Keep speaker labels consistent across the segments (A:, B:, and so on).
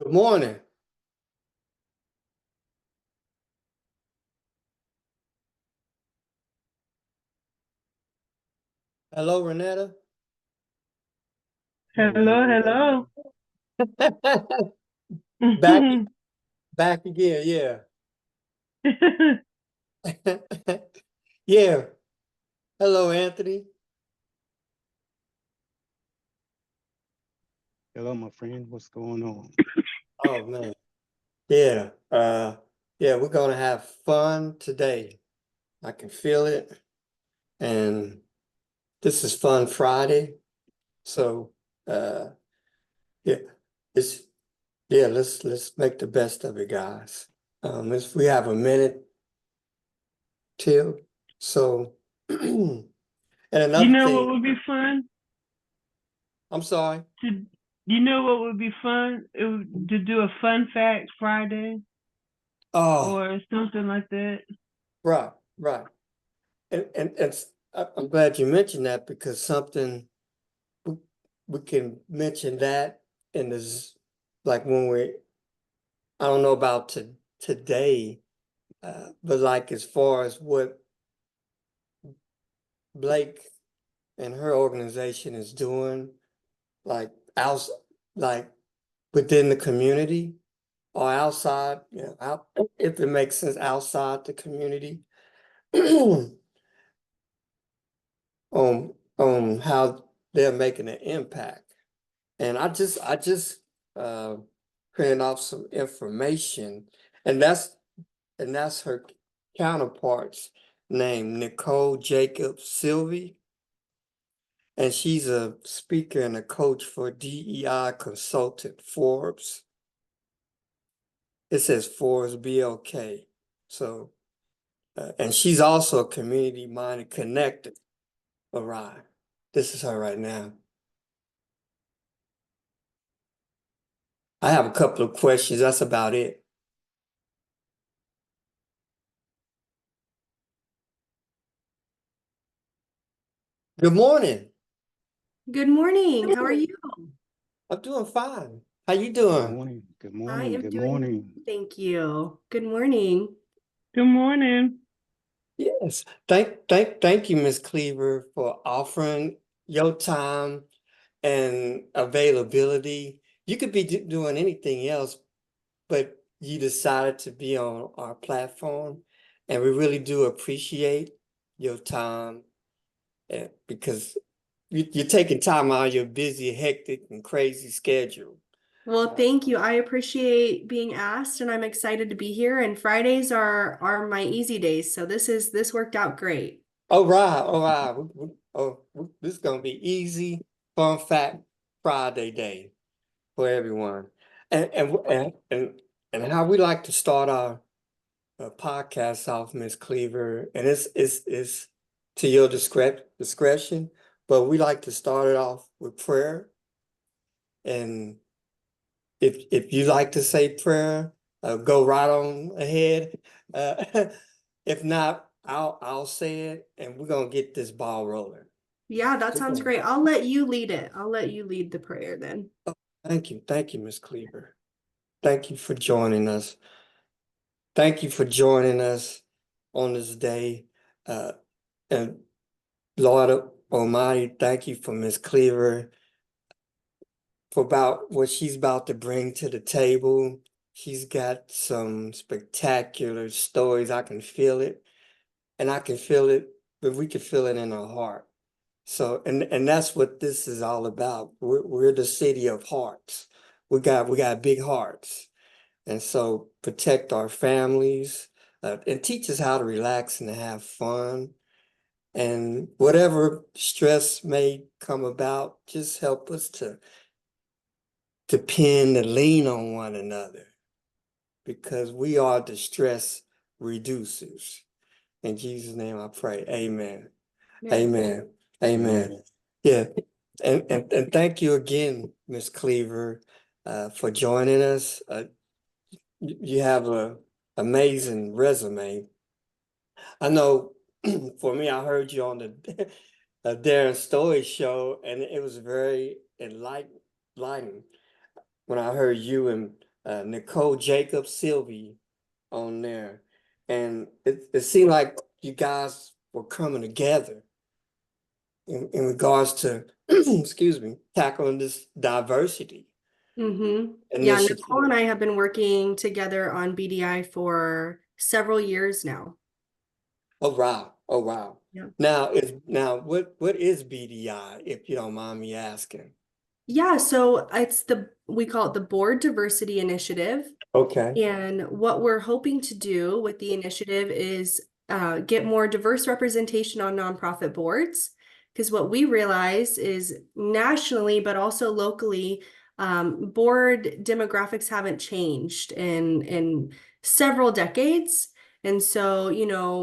A: Good morning. Hello, Renetta.
B: Hello, hello.
A: Back, back again, yeah. Yeah. Hello, Anthony.
C: Hello, my friend. What's going on?
A: Oh man. Yeah. Yeah, we're gonna have fun today. I can feel it. And this is Fun Friday. So uh yeah, it's let's make the best of it, guys. We have a minute till. So and
B: You
A: another
B: know what
A: thing,
B: would be fun?
A: I'm sorry.
B: To you know what would be fun? To do a fun fact Friday
A: Oh,
B: or something like that.
A: right, right. I'm glad you mentioned that because something we, we can mention that in this, like when I don't know about today, but like as far as what Blake and her organization is doing, like out, like within the community or outside, out, if it makes sense, outside the community, on how they're making an impact. And I just uh printed off some information, and that's her counterpart's name, Nicole Jacob Sylvie, and she's a speaker and a coach for DEI consultant Forbes. It says Forbes BLK. So and she's also a community minded connector. All right. This is her right now. I have a couple of questions. That's about it. Good morning.
D: Good morning. How are you?
A: I'm doing fine. How you
C: Good
A: doing?
C: morning. Good
D: I
C: morning.
D: am
C: Good
D: doing
C: morning.
D: great. Thank you. Good morning.
B: Good morning.
A: Yes. Thank you, Miss Cleaver, for offering your time and availability. You could be doing anything else, but you decided to be on our platform, and we really do appreciate your time, because you're taking time out of your busy, hectic, and crazy schedule.
D: Well, thank you. I appreciate being asked and I'm excited to be here. And Fridays are my easy days. So this worked out great.
A: All right, all right. This is gonna be easy, fun fact Friday day for everyone. And how we like to start our podcast off, Miss Cleaver, and it's to your discretion, but we like to start it off with prayer. And if you like to say prayer, go right on ahead. Uh, if not, I'll say it, and we're gonna get this ball rolling.
D: Yeah, that sounds great. I'll let you lead it. I'll let you lead the prayer then.
A: Thank you, Miss Cleaver. Thank you for joining us. Thank you for joining us on this day. Uh, and Lord Almighty, thank you for Miss Cleaver for about what she's about to bring to the table. She's got some spectacular stories. I can feel it, and I can feel it, but we can feel it in our heart. So, and that's what this is all about. We're the city of hearts. We got big hearts. And so protect our families, and teach us how to relax and have fun. And whatever stress may come about, just help us to depend and lean on one another, because we are the stress reducers. In Jesus' name I pray. Amen. Amen. Amen.
C: Amen.
A: Yeah. And thank you again, Miss Cleaver, for joining us. You have a amazing resume. I know for me, I heard you on the Darren Story show, and it was very enlightening when I heard you and Nicole Jacob Sylvie on there. And it seemed like you guys were coming together in regards to, excuse me, tackling this diversity
D: Yeah,
A: initiative.
D: Nicole and I have been working together on BDI for several years now.
A: Oh wow. Oh wow.
D: Yeah.
A: Now what is BDI, if you don't mind me asking?
D: Yeah, so we call it the Board Diversity Initiative.
A: Okay.
D: And what we're hoping to do with the initiative is get more diverse representation on nonprofit boards. Because what we realize is nationally, but also locally, board demographics haven't changed in several decades. And so,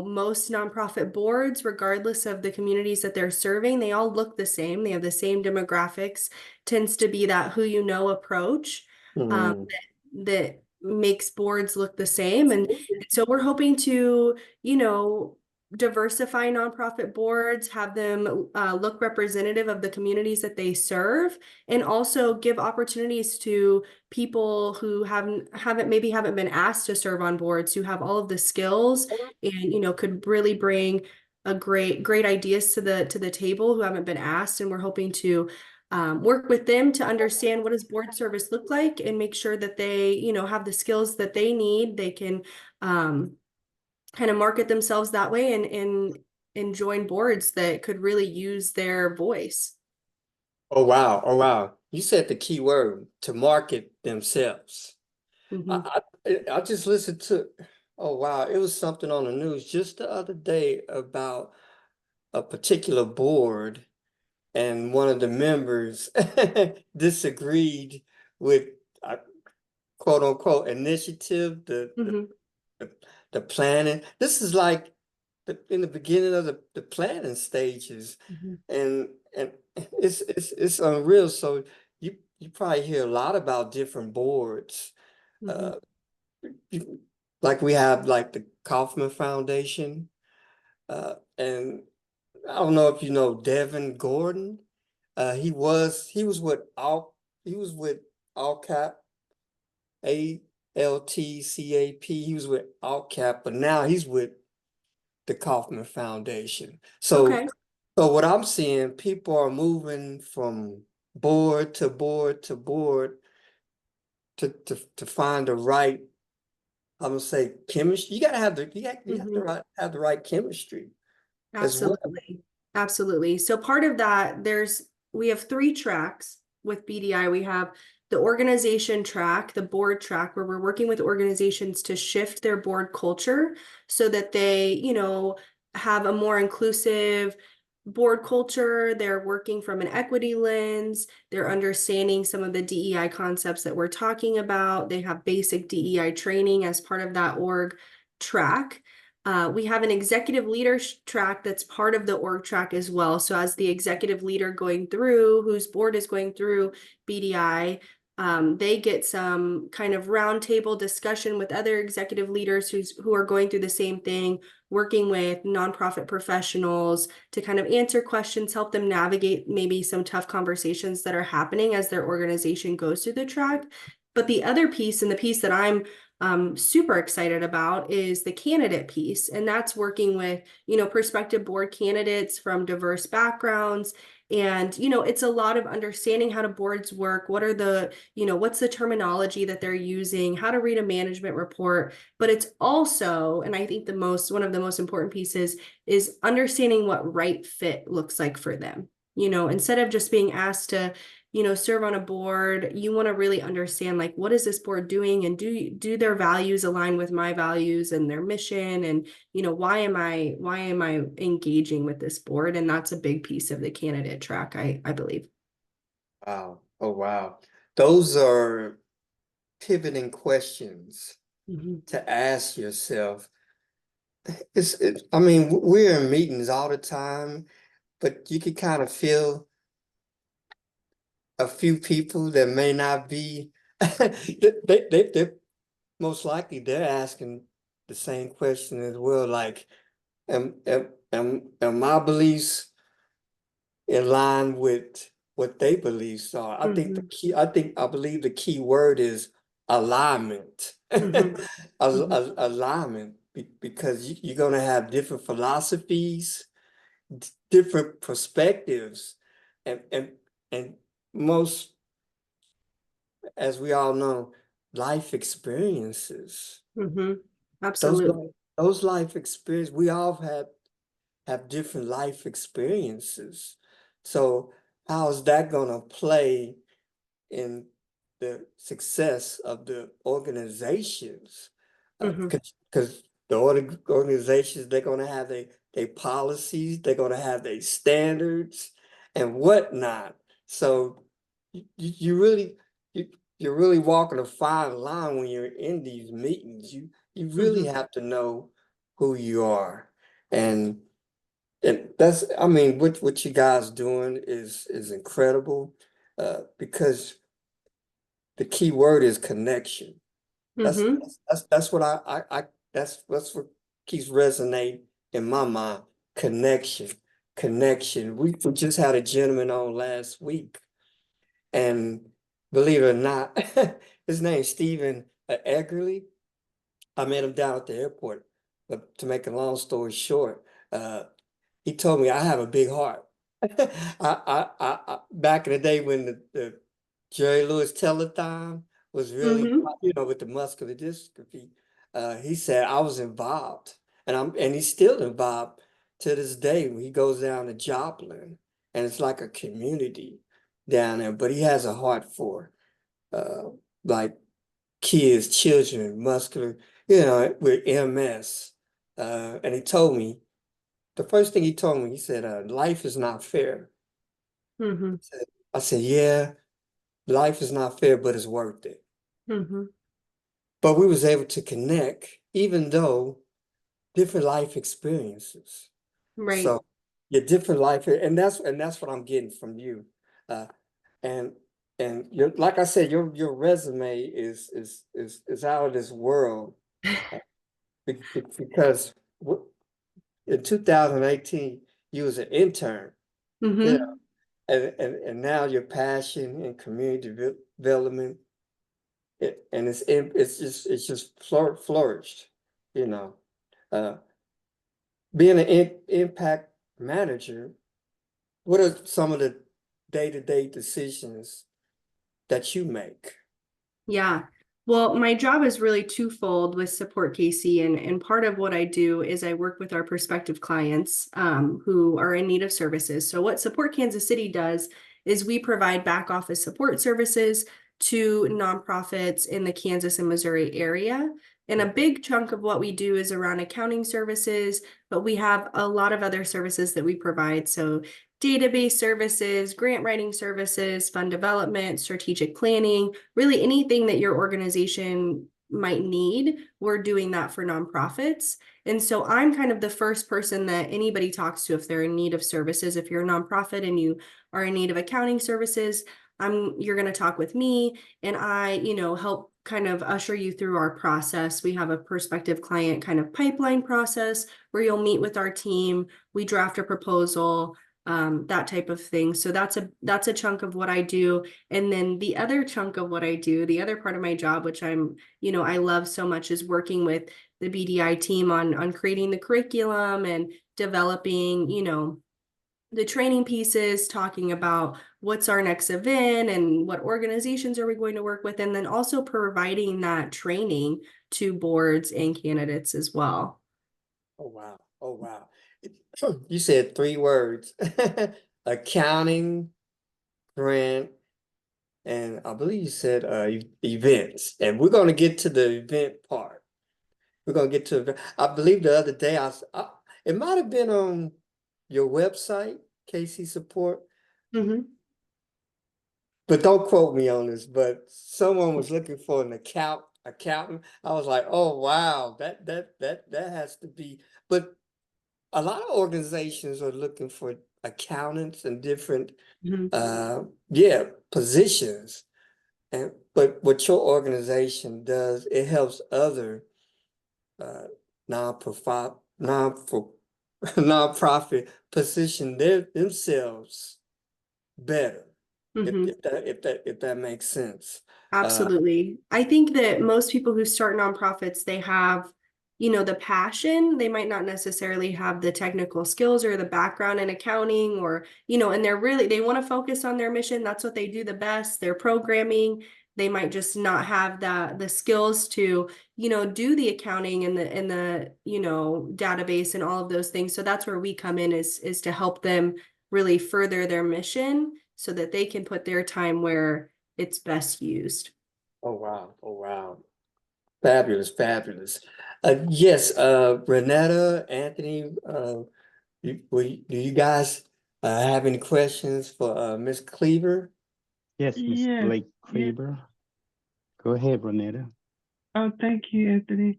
D: most nonprofit boards, regardless of the communities that they're serving, they all look the same. They have the same demographics, tends to be that who you know approach.
A: Mhm.
D: That makes boards look the same. And so we're hoping to, diversify nonprofit boards, have them look representative of the communities that they serve, and also give opportunities to people who haven't been asked to serve on boards, who have all of the skills and, could really bring a great ideas to the table, who haven't been asked. And we're hoping to work with them to understand what does board service look like and make sure that they, have the skills that they need. They can kind of market themselves that way and join boards that could really use their voice.
A: Oh wow. Oh wow. You said the key word, to market themselves.
D: Mhm.
A: I just listened to, oh wow, it was something on the news just the other day about a particular board, and one of the members disagreed with, quote unquote, initiative,
D: Mhm.
A: the, the planning. This is like in the beginning of the planning stages,
D: Mhm.
A: and it's unreal. So you probably hear a lot about different boards.
D: Mhm.
A: Uh, like we have like the Kaufman Foundation, and I don't know if you know Devin Gordon. He was with All Cap, ALTCAP. He was with All Cap, but now he's with the Kaufman Foundation. So
D: Okay.
A: so what I'm seeing, people are moving from board to board to board to find the right, I'm gonna say, chemistry. You gotta have you have to
D: Mhm.
A: have the right chemistry as well.
D: Absolutely. Absolutely. So part of that, we have 3 tracks with BDI. We have the organization track, the board track, where we're working with organizations to shift their board culture so that they, have a more inclusive board culture. They're working from an equity lens. They're understanding some of the DEI concepts that we're talking about. They have basic DEI training as part of that org track. We have an executive leader track that's part of the org track as well. So as the executive leader whose board is going through BDI, they get some kind of roundtable discussion with other executive leaders who are going through the same thing, working with nonprofit professionals to kind of answer questions, help them navigate maybe some tough conversations that are happening as their organization goes through the track. But the other piece, and the piece that I'm super excited about, is the candidate piece. And that's working with, prospective board candidates from diverse backgrounds. And, it's a lot of understanding how do boards work, what are the, what's the terminology that they're using, how to read a management report. But it's also, and I think one of the most important pieces is understanding what right fit looks like for them. Instead of just being asked to serve on a board, you want to really understand, like, what is this board doing, and do their values align with my values and their mission, and why am I engaging with this board? And that's a big piece of the candidate track, I believe.
A: Wow. Oh wow. Those are pivoting questions
D: Mhm.
A: to ask yourself. I mean, we're in meetings all the time, but you can kind of feel a few people that may not be, they're most likely they're asking the same question as well. Like, am my beliefs in line with what they beliefs are?
D: Mhm.
A: I believe the key word is alignment.
D: Mhm.
A: Alignment, because you're gonna have different philosophies, different perspectives, and most, as we all know, life experiences.
D: Mhm.
A: Those
D: Absolutely.
A: those life experiences, we all have different life experiences. So how is that gonna play in the success of the organizations?
D: Mhm.
A: Because the organizations, they're gonna have their policies, they're gonna have their standards and whatnot. So you really you, you're really walking a fine line when you're in these meetings. You really
D: Mhm.
A: have to know who you are. And that's, I mean, what you guys doing is incredible, because the key word is connection. That's
D: Mhm.
A: that's what that's what keeps resonating in my mind. Connection, connection. We just had a gentleman on last week, and believe it or not, his name's Stephen Eggerly. I met him down at the airport. But to make a long story short, he told me I have a big heart. Back in the day when the Jerry Lewis telethon was really,
D: Mhm.
A: with the muscular dystrophy, he said I was involved, and he's still involved to this day when he goes down to Joplin, and it's like a community down there. But he has a heart for uh, like kids, children, muscular, with MS. And he told me, the first thing he told me, he said, life is not fair.
D: Mhm.
A: I said, yeah, life is not fair, but it's worth it.
D: Mhm.
A: But we was able to connect, even though different life experiences.
D: Right.
A: So your different life, and that's what I'm getting from you. Uh, and your, like I said, your resume is out of this world, because in 2018 you was an intern. Yeah.
D: Mhm.
A: And now your passion in community development, and it's just flourished, you know. Uh, Being an impact manager, what are some of the day-to-day decisions that you make?
D: Yeah. Well, my job is really twofold with Support KC, and part of what I do is I work with our prospective clients who are in need of services. So what Support Kansas City does is we provide back office support services to nonprofits in the Kansas and Missouri area. And a big chunk of what we do is around accounting services, but we have a lot of other services that we provide. So database services, grant writing services, fund development, strategic planning, really anything that your organization might need, we're doing that for nonprofits. And so I'm kind of the first person that anybody talks to if they're in need of services. If you're a nonprofit and you are in need of accounting services, you're going to talk with me, and I, help kind of usher you through our process. We have a prospective client kind of pipeline process where you'll meet with our team, we draft a proposal, that type of thing. So that's a chunk of what I do. And then the other chunk of what I do, the other part of my job, which I love so much, is working with the BDI team on creating the curriculum and developing, the training pieces, talking about what's our next event and what organizations are we going to work with, and then also providing that training to boards and candidates as well.
A: Oh, wow. Oh, wow. You said three words: accounting, grant, and I believe you said events. And we're going to get to the event part. We're going to get to, I believe the other day, it might have been on your website, KC Support,
D: Mm-hmm.
A: but don't quote me on this, but someone was looking for an accountant. I was like, oh, wow, that has to be, but a lot of organizations are looking for accountants and different,
D: Mm-hmm.
A: positions. But what your organization does, it helps other uh, non-profit nonprofit position themselves better. If
D: Mm-hmm.
A: if that makes sense.
D: Absolutely. I think that most people who start nonprofits, they have, the passion. They might not necessarily have the technical skills or the background in accounting or, and they want to focus on their mission. That's what they do the best. Their programming. They might just not have the skills to, do the accounting and the database and all of those things. So that's where we come in is to help them really further their mission so that they can put their time where it's best used.
A: Oh, wow. Oh, wow. Fabulous, fabulous. Yes, Renetta, Anthony, do you guys have any questions for Miss Cleaver?
C: Yes, Miss
B: Yes.
C: Blake Cleaver. Go ahead, Renetta.
B: Oh, thank you, Anthony.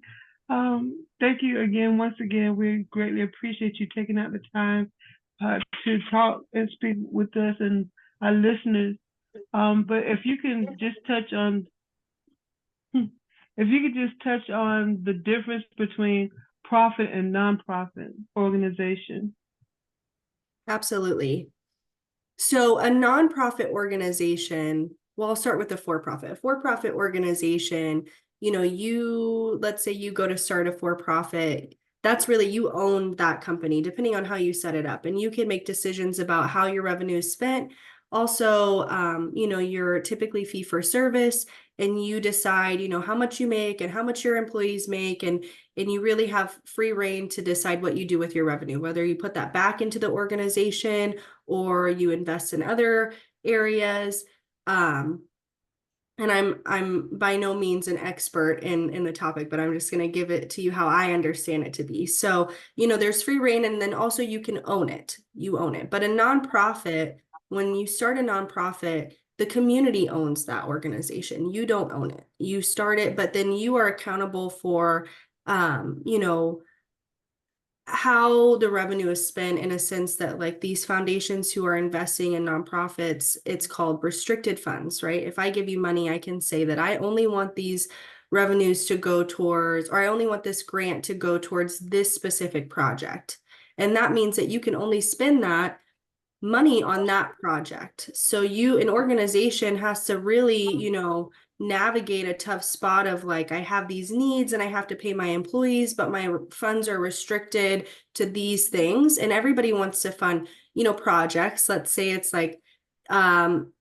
B: Thank you again. Once again, we greatly appreciate you taking out the time to talk and speak with us and our listeners. But if you can just touch on, the difference between profit and nonprofit organization.
D: Absolutely. So a nonprofit organization, well, I'll start with the for-profit. A for-profit organization, let's say you go to start a for-profit, that's really, you own that company, depending on how you set it up. And you can make decisions about how your revenue is spent. Also, you're typically fee for service, and you decide, how much you make and how much your employees make, and you really have free reign to decide what you do with your revenue, whether you put that back into the organization or you invest in other areas. And I'm by no means an expert in the topic, but I'm just going to give it to you how I understand it to be. So, there's free reign, and then also you can own it. You own it. But a nonprofit, when you start a nonprofit, the community owns that organization. You don't own it. You start it, but then you are accountable for how the revenue is spent, in a sense that, like, these foundations who are investing in nonprofits, it's called restricted funds, right? If I give you money, I can say that I only want these revenues to go towards, or I only want this grant to go towards this specific project. And that means that you can only spend that money on that project. So an organization has to really, navigate a tough spot of, like, I have these needs and I have to pay my employees, but my funds are restricted to these things. And everybody wants to fund, projects. Let's say it's like an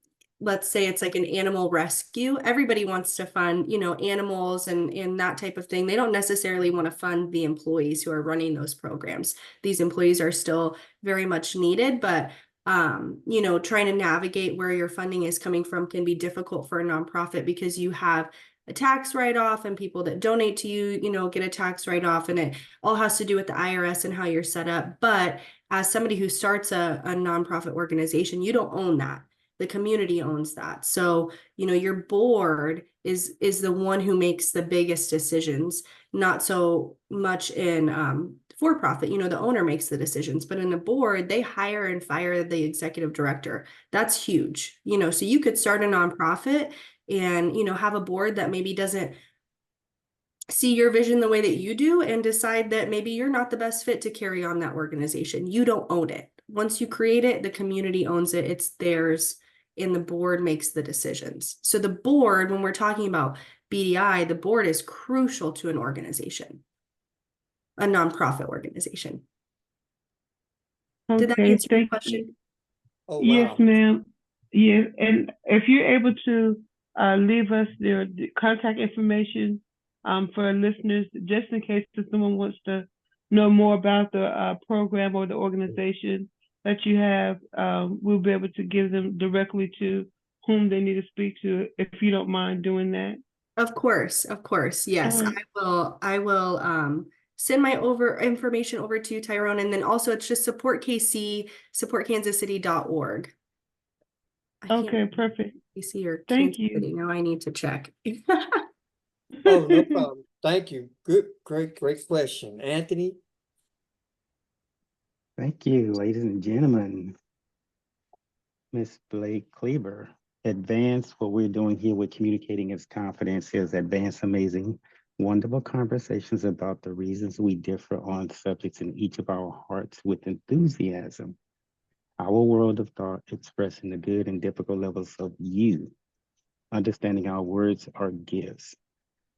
D: animal rescue. Everybody wants to fund, animals and that type of thing. They don't necessarily want to fund the employees who are running those programs. These employees are still very much needed, but trying to navigate where your funding is coming from can be difficult for a nonprofit, because you have a tax write-off, and people that donate to you, get a tax write-off, and it all has to do with the IRS and how you're set up. But as somebody who starts a nonprofit organization, you don't own that. The community owns that. So, your board is the one who makes the biggest decisions, not so much in for profit. The owner makes the decisions, but in a board, they hire and fire the executive director. That's huge. So you could start a nonprofit and, have a board that maybe doesn't see your vision the way that you do, and decide that maybe you're not the best fit to carry on that organization. You don't own it. Once you create it, the community owns it. It's theirs, and the board makes the decisions. So the board, when we're talking about BDI, the board is crucial to an organization, a nonprofit organization. Did that
B: Okay,
D: answer your
B: thank you.
D: question?
A: Oh,
B: Yes,
A: wow.
B: ma'am. Yes, and if you're able to leave us the contact information for our listeners, just in case if someone wants to know more about the program or the organization that you have, we'll be able to give them directly to whom they need to speak to, if you don't mind doing that.
D: Of course, yes.
B: All right.
D: I will send my information over to Tyrone, and then also it's just supportkansascity.org. I can't
B: Okay, perfect.
D: KC or
B: Thank
D: Kansas
B: you.
D: City. Now I need to check.
A: Oh, no problem. Thank you. Good, great question. Anthony?
C: Thank you, ladies and gentlemen. Miss Blake Cleaver. Advance, what we're doing here with Communicating as Confidence, is advance amazing, wonderful conversations about the reasons we differ on subjects in each of our hearts with enthusiasm. Our world of thought expressing the good and difficult levels of you. understanding our words are gifts,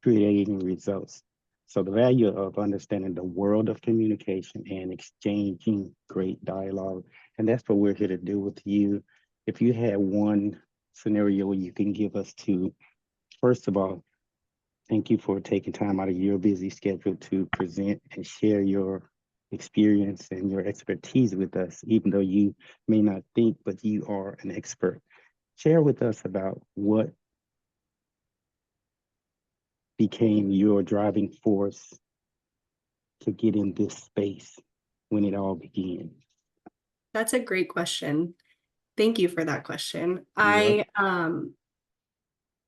C: creating results. So the value of understanding the world of communication and exchanging great dialogue. And that's what we're here to do with you. If you had one scenario you can give us to, first of all, thank you for taking time out of your busy schedule to present and share your experience and your expertise with us, even though you may not think, but you are an expert. Share with us about what became your driving force to get in this space when it all began.
D: That's a great question. Thank you for that question.
C: You're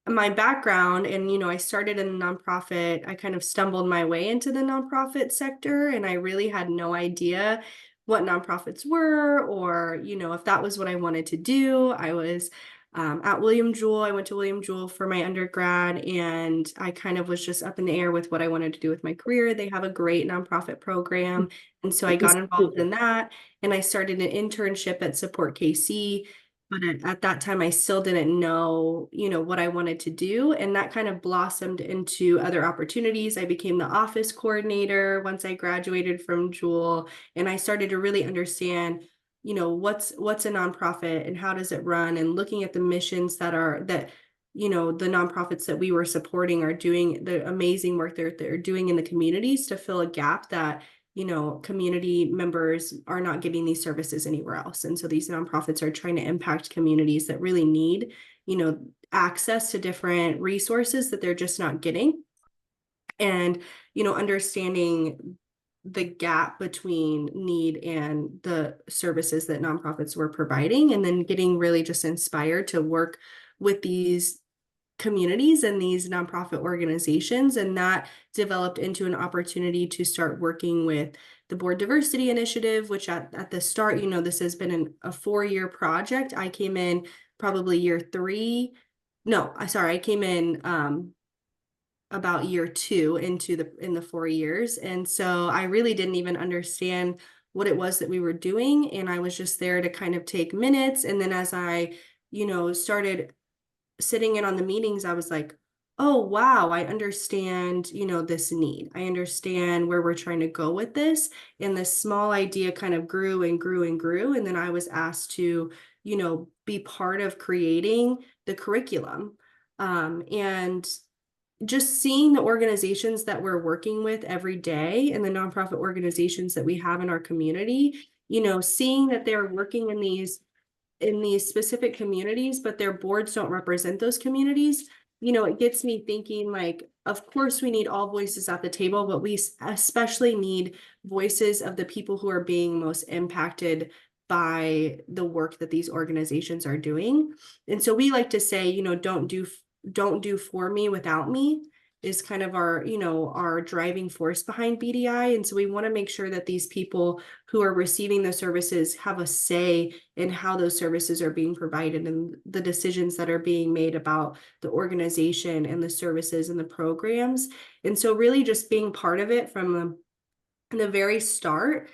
D: My background, and I started in the nonprofit. I kind of stumbled my way into the nonprofit sector, and I really had no idea what nonprofits were, or if that was what I wanted to do. I was at William Jewell. I went to William Jewell for my undergrad, and I kind of was just up in the air with what I wanted to do with my career. They have a great nonprofit program, and so I got involved in that, and I started an internship at Support KC. But at that time, I still didn't know, what I wanted to do. And that kind of blossomed into other opportunities. I became the office coordinator once I graduated from Jewel. And I started to really understand, what's a nonprofit and how does it run, and looking at the missions that the nonprofits that we were supporting are doing the amazing work they're doing in the communities to fill a gap that community members are not getting these services anywhere else. And so these nonprofits are trying to impact communities that really need, access to different resources that they're just not getting. And, understanding the gap between need and the services that nonprofits were providing, and then getting really just inspired to work with these communities and these nonprofit organizations. And that developed into an opportunity to start working with the Board Diversity Initiative, which at the start, this has been a 4-year project. I came in probably year 3. No, I came in about year 2 in the 4 years. And so I really didn't even understand what it was that we were doing. And I was just there to kind of take minutes. And then as I, started sitting in on the meetings, I was like, oh, wow, I understand, this need. I understand where we're trying to go with this. And this small idea kind of grew and grew and grew. And then I was asked to, be part of creating the curriculum. And just seeing the organizations that we're working with every day and the nonprofit organizations that we have in our community, seeing that they're working in these specific communities, but their boards don't represent those communities, it gets me thinking, like, of course we need all voices at the table, but we especially need voices of the people who are being most impacted by the work that these organizations are doing. And so we like to say, don't do for me without me is kind of our driving force behind BDI. And so we want to make sure that these people who are receiving the services have a say in how those services are being provided and the decisions that are being made about the organization and the services and the programs. And so really just being part of it from the very start,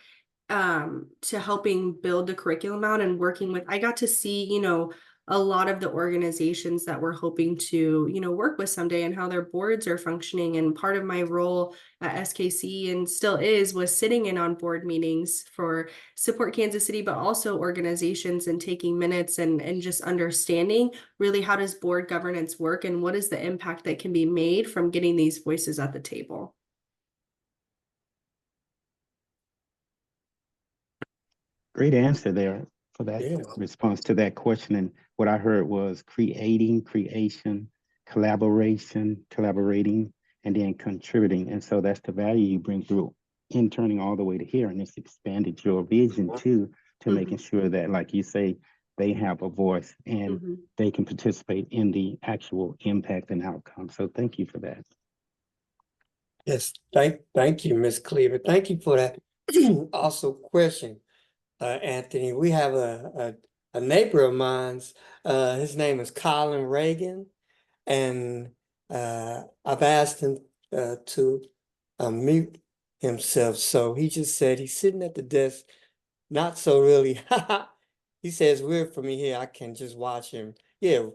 D: to helping build the curriculum out and working with, I got to see, a lot of the organizations that we're hoping to, work with someday and how their boards are functioning. And part of my role at SKC, and still is, was sitting in on board meetings for Support Kansas City, but also organizations, and taking minutes and just understanding really how does board governance work and what is the impact that can be made from getting these voices at the table.
C: great answer there for that
A: Yeah.
C: response to that question. And what I heard was creating, creation, collaboration, collaborating, and then contributing. And so that's the value you bring through interning all the way to here. And it's expanded your vision too, to making sure that, like you say, they have a voice and they can participate in the actual impact and outcome. So thank you for that.
A: Yes, thank you, Ms. Cleaver. Thank you for that also question, Anthony. We have a neighbor of mine's. His name is Colin Reagan, and I've asked him to mute himself. So he just said he's sitting at the desk, not so really. He says weird for me here. I can just watch him. Yeah,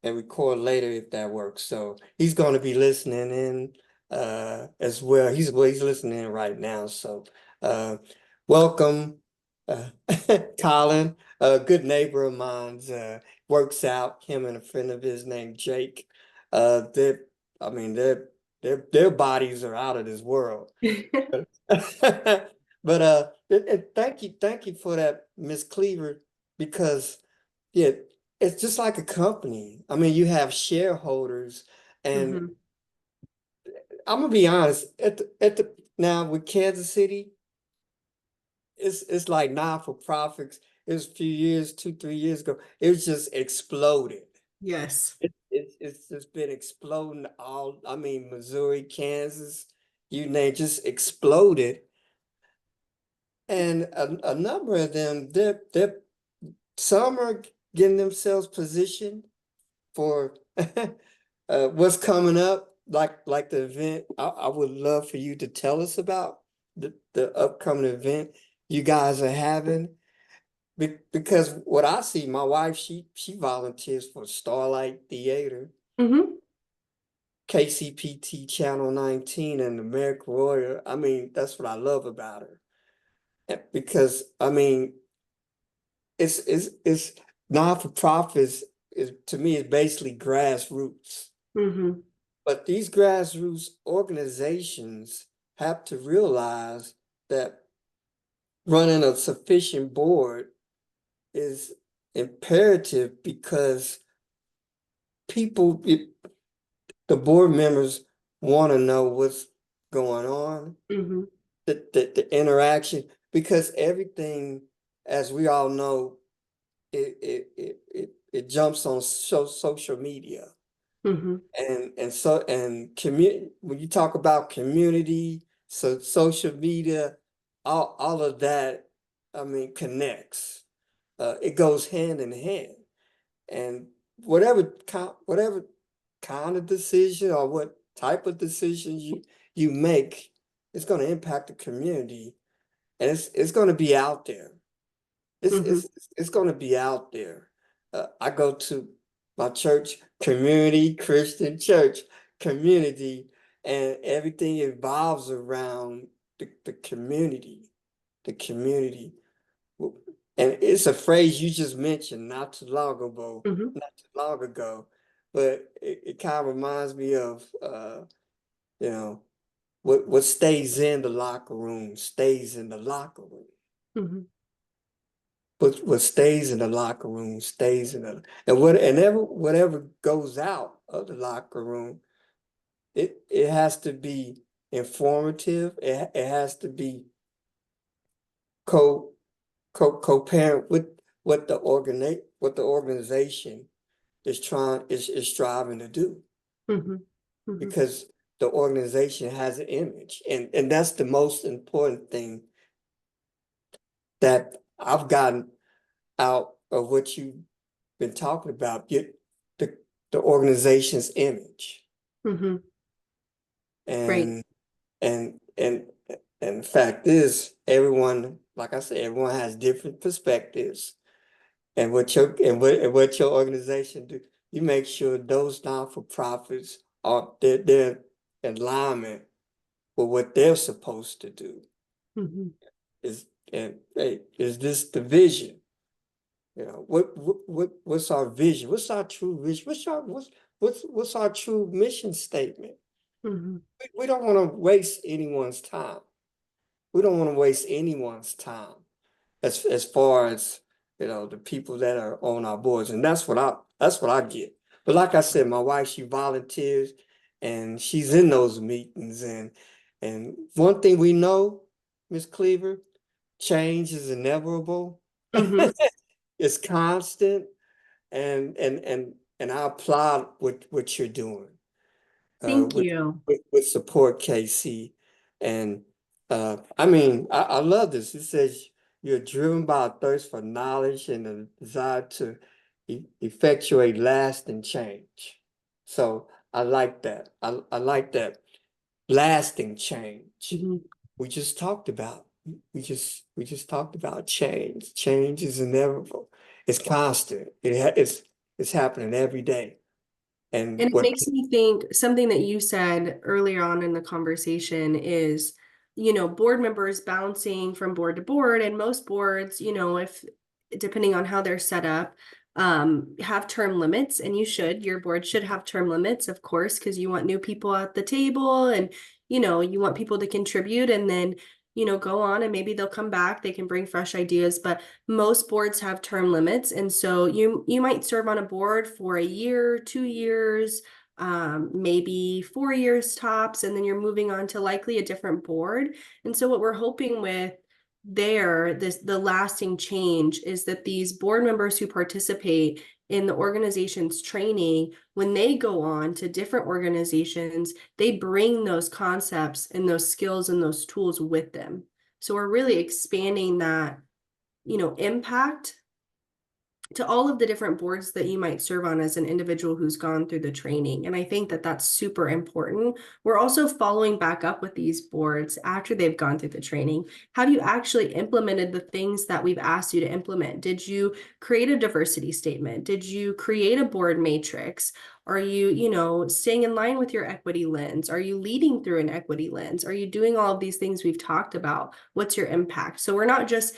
A: and record later if that works. So he's going to be listening in as well. He's listening in right now. So welcome, Colin, a good neighbor of mine's, works out, him and a friend of his named Jake. They I mean their bodies are out of this world. But thank you for that, Miss Cleaver, because yeah, it's just like a company. I mean, you have shareholders, and
D: Mhm.
A: I'm gonna be honest, at the now with Kansas City, it's like non-for-profits. It was a few years, 2, 3 years ago, it was just exploded.
D: Yes.
A: It's just been exploding all, I mean, Missouri, Kansas, you name, just exploded. And a number of them, some are getting themselves positioned for what's coming up, like the event. I would love for you to tell us about the upcoming event you guys are having. Because what I see, my wife, she volunteers for Starlight Theater,
D: Hmm.
A: KCPT Channel 19, and American Warrior. I mean, that's what I love about her. Because I mean, it's non-for-profits is, to me, is basically grassroots.
D: Hmm.
A: But these grassroots organizations have to realize that running a sufficient board is imperative, because people, the board members want to know what's going on,
D: Hmm.
A: the interaction, because everything, as we all know, it jumps on social media.
D: Hmm.
A: And community, when you talk about community, so social media, all of that, I mean, connects. It goes hand in hand. And whatever kind of decision or what type of decisions you make, it's going to impact the community, and it's going to be out there. It's
D: Hmm.
A: it's it's going to be out there. I go to my church community, Christian church community, and everything evolves around the community, the community. And it's a phrase you just mentioned
D: Hmm.
A: not too long ago, but it kind of reminds me of you know, what stays in the locker room stays in the locker room.
D: Hmm.
A: What stays in the locker room stays in the, whatever goes out of the locker room, it has to be informative. It has to be co co-parent with what the organization is striving to do,
D: Hmm. Hmm.
A: because the organization has an image, and that's the most important thing that I've gotten out of what you've been talking about, the the organization's image.
D: Hmm. Right.
A: And and and and the fact is, everyone, like I said, everyone has different perspectives. And what your organization do, you make sure those non-for-profits are, they're in alignment with what they're supposed to do.
D: Hmm.
A: Is and hey, is this the vision? You know, what's our vision? What's our true vision? What's our true mission statement?
D: Hmm.
A: We don't want to waste anyone's time. We don't want to waste anyone's time as far as, the people that are on our boards. And that's what I get. But like I said, my wife, she volunteers, and she's in those meetings, and one thing we know, Miss Cleaver, change is inevitable.
D: Hmm.
A: It's constant, and I applaud what you're doing
D: Thank you.
A: with Support KC. And I mean, I love this. It says you're driven by a thirst for knowledge and a desire to effectuate lasting change. So I like that. I like that. Lasting change.
D: Hmm.
A: We just talked about. We just talked about change. Change is inevitable. It's constant. It's happening every day. and
D: And it
A: what,
D: makes me think something that you said earlier on in the conversation is, board members bouncing from board to board, and most boards, if depending on how they're set up, have term limits, and your board should have term limits, of course, because you want new people at the table, and you want people to contribute, and then go on, and maybe they'll come back, they can bring fresh ideas, but most boards have term limits, and so you might serve on a board for a year, 2 years, maybe 4 years tops, and then you're moving on to likely a different board. And so what we're hoping with the lasting change is that these board members who participate in the organization's training, when they go on to different organizations, they bring those concepts and those skills and those tools with them. So we're really expanding that, impact to all of the different boards that you might serve on as an individual who's gone through the training. And I think that that's super important. We're also following back up with these boards after they've gone through the training. Have you actually implemented the things that we've asked you to implement? Did you create a diversity statement? Did you create a board matrix? Are you, staying in line with your equity lens? Are you leading through an equity lens? Are you doing all of these things we've talked about? What's your impact? So we're not just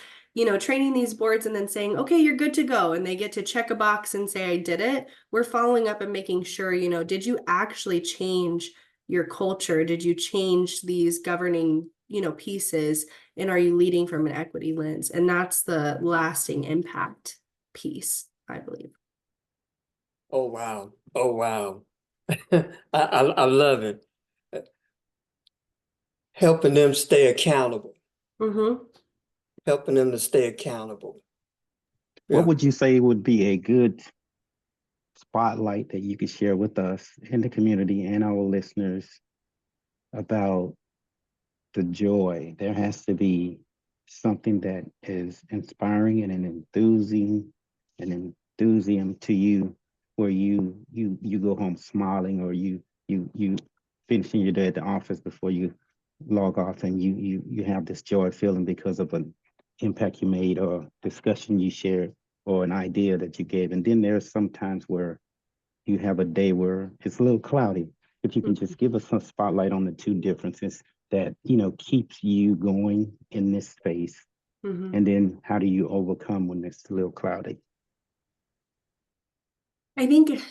D: training these boards and then saying, okay, you're good to go. And they get to check a box and say, I did it. We're following up and making sure, did you actually change your culture? Did you change these governing, pieces? And are you leading from an equity lens? And that's the lasting impact piece, I believe.
A: oh, wow. Oh, wow. I love it. Helping them stay accountable,
D: Mm-hmm.
A: helping them to stay accountable.
C: What
A: Yeah.
C: would you say would be a good spotlight that you could share with us in the community and our listeners about the joy? There has to be something that is inspiring and an enthusiasm to you, where you go home smiling, or you finishing your day at the office before you log off, and you have this joy feeling because of an impact you made, or discussion you shared, or an idea that you gave. And then there's some times where you have a day where it's a little cloudy, but you can just give us some spotlight on the two differences that keeps you going in this space.
D: Mm-hmm.
C: And then how do you overcome when it's a little cloudy?
D: I think,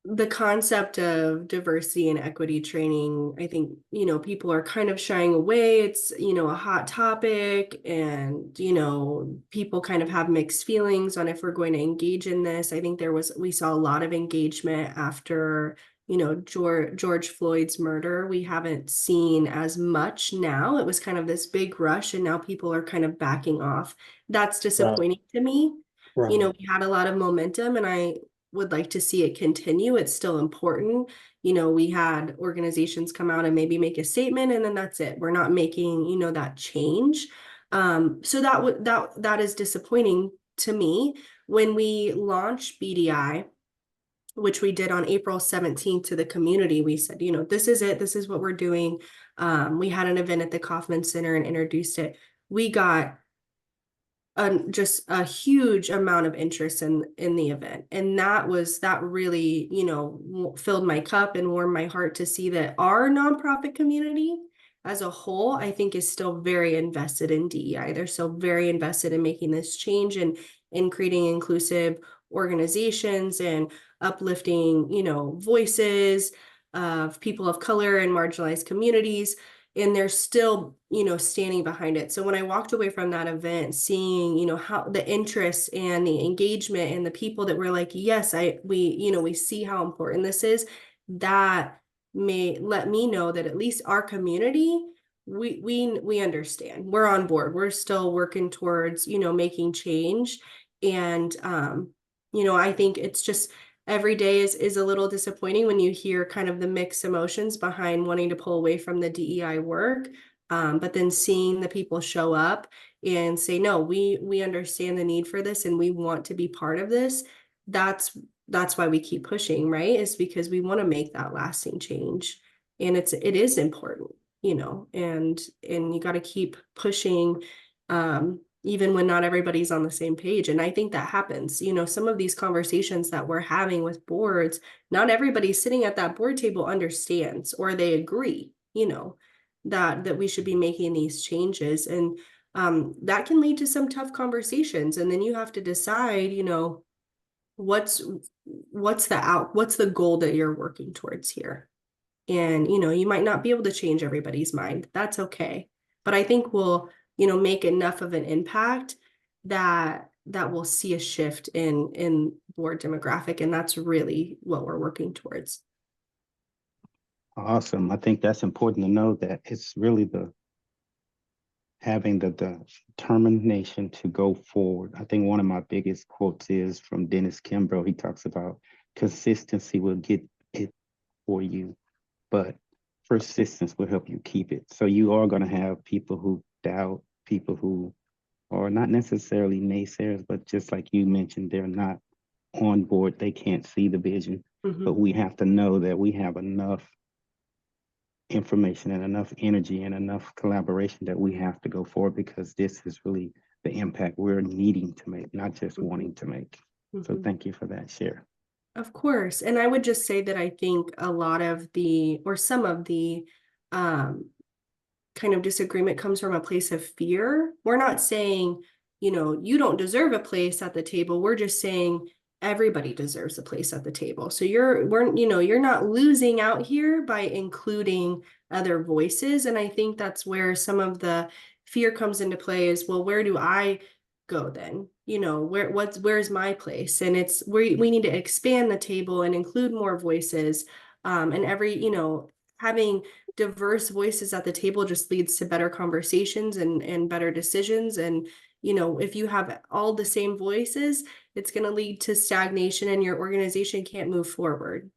D: the concept of diversity and equity training, I think, people are kind of shying away. It's, a hot topic, and, people kind of have mixed feelings on if we're going to engage in this. I think we saw a lot of engagement after, George Floyd's murder. We haven't seen as much now. It was kind of this big rush, and now people are kind of backing off. That's disappointing to me.
A: Right.
D: We had a lot of momentum, and I would like to see it continue. It's still important. We had organizations come out and maybe make a statement, and then that's it. We're not making, that change. So that is disappointing to me. When we launched BDI, which we did on April 17th to the community, we said, this is it. This is what we're doing. We had an event at the Kauffman Center and introduced it. We got just a huge amount of interest in the event, and that really filled my cup and warmed my heart to see that our nonprofit community as a whole, I think, is still very invested in DEI. They're still very invested in making this change and in creating inclusive organizations and uplifting voices of people of color and marginalized communities. And they're still, standing behind it. So when I walked away from that event, seeing, how the interest and the engagement and the people that were like, yes, we see how important this is, that may let me know that at least our community, we understand. We're on board. We're still working towards, making change. And, I think it's just, every day is a little disappointing when you hear kind of the mixed emotions behind wanting to pull away from the DEI work. But then seeing the people show up and say, no, we understand the need for this and we want to be part of this. That's why we keep pushing, right? Is because we want to make that lasting change. And it is important, and you got to keep pushing, even when not everybody's on the same page. And I think that happens. You know, some of these conversations that we're having with boards, not everybody sitting at that board table understands or they agree, you know, that we should be making these changes. And that can lead to some tough conversations. And then you have to decide, you know, what's the goal that you're working towards here. And, you know, you might not be able to change everybody's mind. That's okay. But I think we'll, you know, make enough of an impact that we'll see a shift in board demographic. And that's really what we're working towards.
C: Awesome. I think that's important to know, that it's really having the determination to go forward. I think one of my biggest quotes is from Dennis Kimbrough. He talks about consistency will get it for you, but persistence will help you keep it. So you are going to have people who doubt, people who are not necessarily naysayers, but just like you mentioned, they're not on board. They can't see the vision, but we have to know that we have enough information and enough energy and enough collaboration that we have to go forward, because this is really the impact we're needing to make, not just wanting to make. So thank you for that share.
D: Of course. And I would just say that I think a lot of some of the kind of disagreement comes from a place of fear. We're not saying, you know, you don't deserve a place at the table. We're just saying everybody deserves a place at the table. So you're not losing out here by including other voices. And I think that's where some of the fear comes into play is, well, where do I go then? You know, where's my place? And it's we need to expand the table and include more voices. And having diverse voices at the table just leads to better conversations and better decisions. And, you know, if you have all the same voices, it's going to lead to stagnation and your organization can't move forward,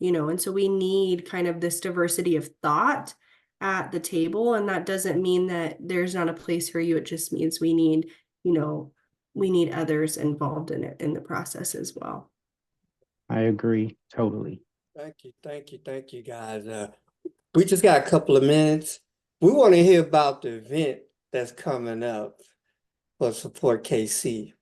D: you know. And so we need kind of this diversity of thought at the table. And that doesn't mean that there's not a place for you. It just means we need, you know, we need others involved in it, in the process as well.
C: I agree totally.
A: Thank you, guys. We just got a couple of minutes. We want to hear about the event that's coming up for Support KC.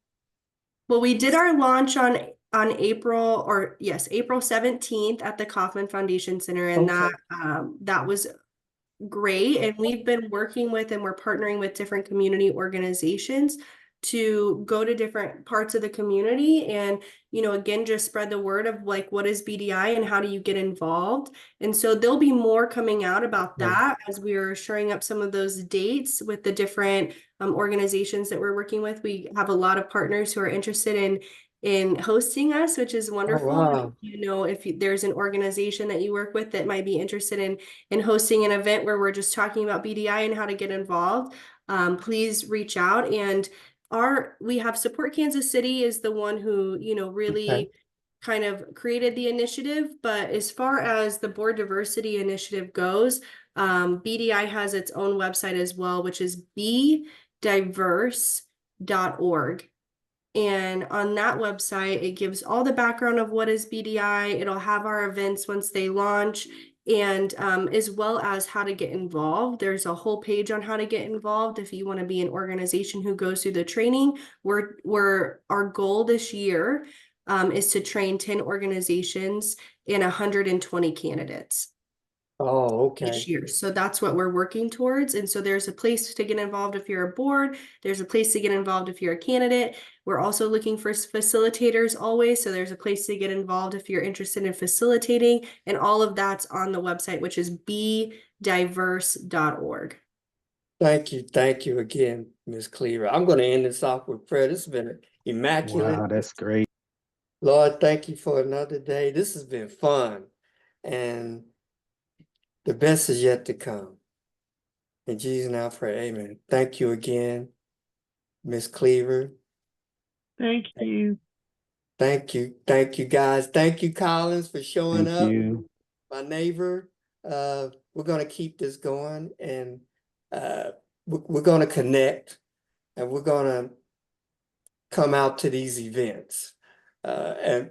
D: Well, we did our launch on April 17th at the Kauffman Foundation Center, and that was great. And we've been working with and we're partnering with different community organizations to go to different parts of the community and, you know, again, just spread the word of like, what is BDI and how do you get involved? And so there'll be more coming out about that as we're shoring up some of those dates with the different organizations that we're working with. We have a lot of partners who are interested in hosting us, which is wonderful.
A: Oh, wow.
D: You know, if there's an organization that you work with that might be interested in hosting an event where we're just talking about BDI and how to get involved, please reach out. And we have Support Kansas City is the one who, you know, really kind of created the initiative. But as far as the board diversity initiative goes, BDI has its own website as well, which is bdiverse.org. And on that website, it gives all the background of what is BDI. It'll have our events once they launch, and as well as how to get involved. There's a whole page on how to get involved if you want to be an organization who goes through the training. Our goal this year is to train 10 organizations and 120 candidates.
A: Oh, okay.
D: This year. So that's what we're working towards. And so there's a place to get involved if you're a board. There's a place to get involved if you're a candidate. We're also looking for facilitators always. So there's a place to get involved if you're interested in facilitating. And all of that's on the website, which is bdiverse.org.
A: Thank you again, Ms. Cleaver. I'm going to end this off with prayer. This has been immaculate.
C: Wow, that's great.
A: Lord, thank you for another day. This has been fun. And the best is yet to come. In Jesus' name I pray, amen. Thank you again, Ms. Cleaver.
B: Thank you.
A: Thank you, guys. Thank you, Collins, for showing
C: Thank
A: up.
C: you.
A: My neighbor. We're going to keep this going, and we're going to connect, and we're going to come out to these events. And